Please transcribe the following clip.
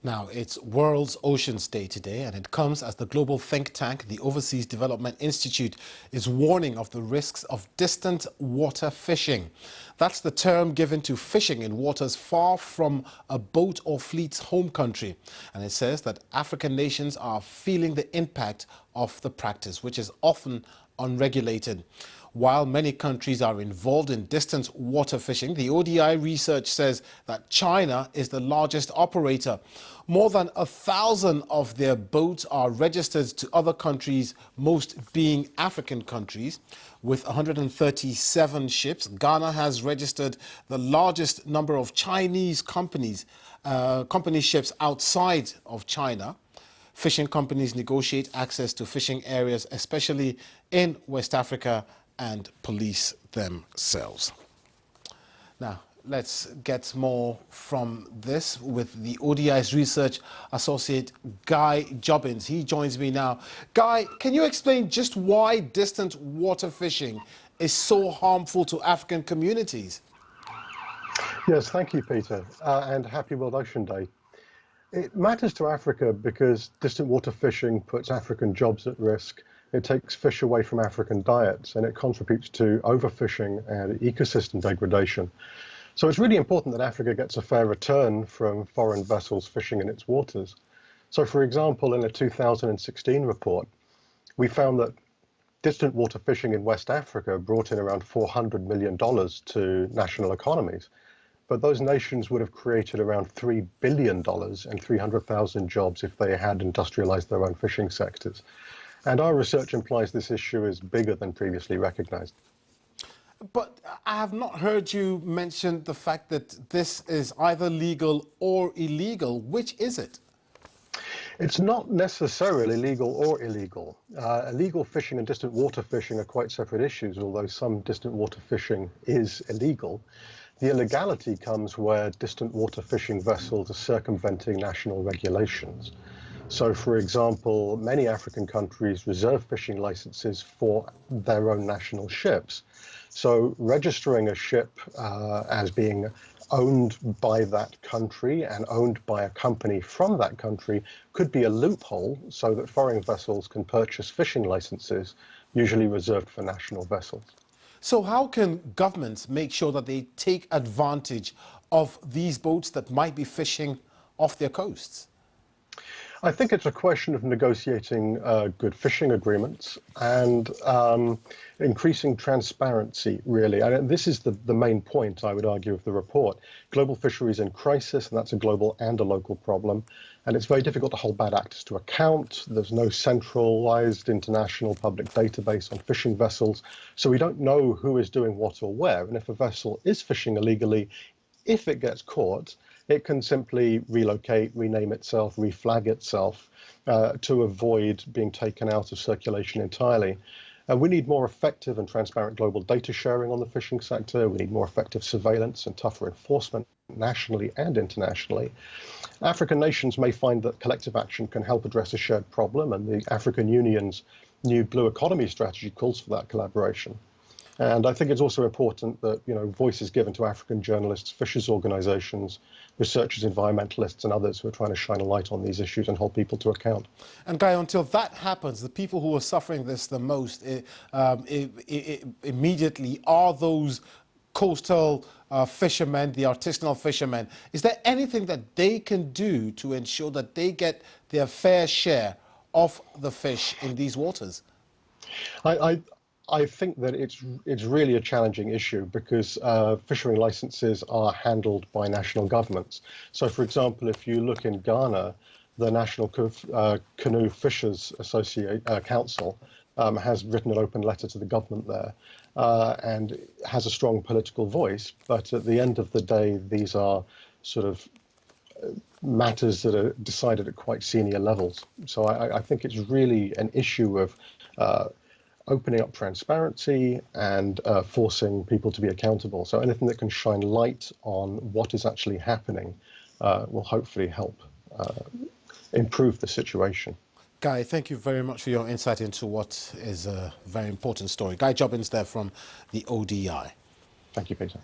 Now, it's World Oceans Day today, and it comes as the global think tank, the Overseas Development Institute, is warning of the risks of distant water fishing. That's the term given to fishing in waters far from a boat or fleet's home country. And it says that African nations are feeling the impact of the practice, which is often unregulated. While many countries are involved in distant water fishing, the ODI research says that China is the largest operator. More than 1,000 of their boats are registered to other countries, most being African countries. With 137 ships, Ghana has registered the largest number of Chinese company ships outside of China. Fishing companies negotiate access to fishing areas, especially in West Africa, and police themselves. Now, let's get more from this with the ODI's research associate, Guy Jobbins. He joins me now. Guy, can you explain just why distant water fishing is so harmful to African communities? Yes, thank you, Peter, and happy World Ocean Day. It matters to Africa because distant water fishing puts African jobs at risk. It takes fish away from African diets, and it contributes to overfishing and ecosystem degradation. So it's really important that Africa gets a fair return from foreign vessels fishing in its waters. So, for example, in a 2016 report, we found that distant water fishing in West Africa brought in around $400 million to national economies. But those nations would have created around $3 billion and 300,000 jobs if they had industrialized their own fishing sectors. And our research implies this issue is bigger than previously recognized. But I have not heard you mention the fact that this is either legal or illegal. Which is it? It's not necessarily legal or illegal. Illegal fishing and distant water fishing are quite separate issues, although some distant water fishing is illegal. The illegality comes where distant water fishing vessels are circumventing national regulations. So, for example, many African countries reserve fishing licenses for their own national ships. So registering a ship as being owned by that country and owned by a company from that country could be a loophole so that foreign vessels can purchase fishing licenses, usually reserved for national vessels. So how can governments make sure that they take advantage of these boats that might be fishing off their coasts? I think it's a question of negotiating good fishing agreements and increasing transparency, really. And this is the main point, I would argue, of the report. Global fisheries in crisis, and that's a global and a local problem. And it's very difficult to hold bad actors to account. There's no centralized international public database on fishing vessels. So we don't know who is doing what or where. And if a vessel is fishing illegally, if it gets caught, it can simply relocate, rename itself, reflag itself to avoid being taken out of circulation entirely. We need more effective and transparent global data sharing on the fishing sector. We need more effective surveillance and tougher enforcement nationally and internationally. African nations may find that collective action can help address a shared problem, and the African Union's new Blue Economy strategy calls for that collaboration. And I think it's also important that, voice is given to African journalists, fishers organizations, researchers, environmentalists, and others who are trying to shine a light on these issues and hold people to account. And Guy, until that happens, the people who are suffering this the most immediately are those coastal fishermen, the artisanal fishermen. Is there anything that they can do to ensure that they get their fair share of the fish in these waters? I think that it's really a challenging issue because fishery licenses are handled by national governments. So, for example, if you look in Ghana, the National Canoe Fishers Council has written an open letter to the government there and has a strong political voice. But at the end of the day, these are sort of matters that are decided at quite senior levels. So I think it's really an issue of opening up transparency and forcing people to be accountable. So anything that can shine light on what is actually happening will hopefully help improve the situation. Guy, thank you very much for your insight into what is a very important story. Guy Jobbins there from the ODI. Thank you, Peter.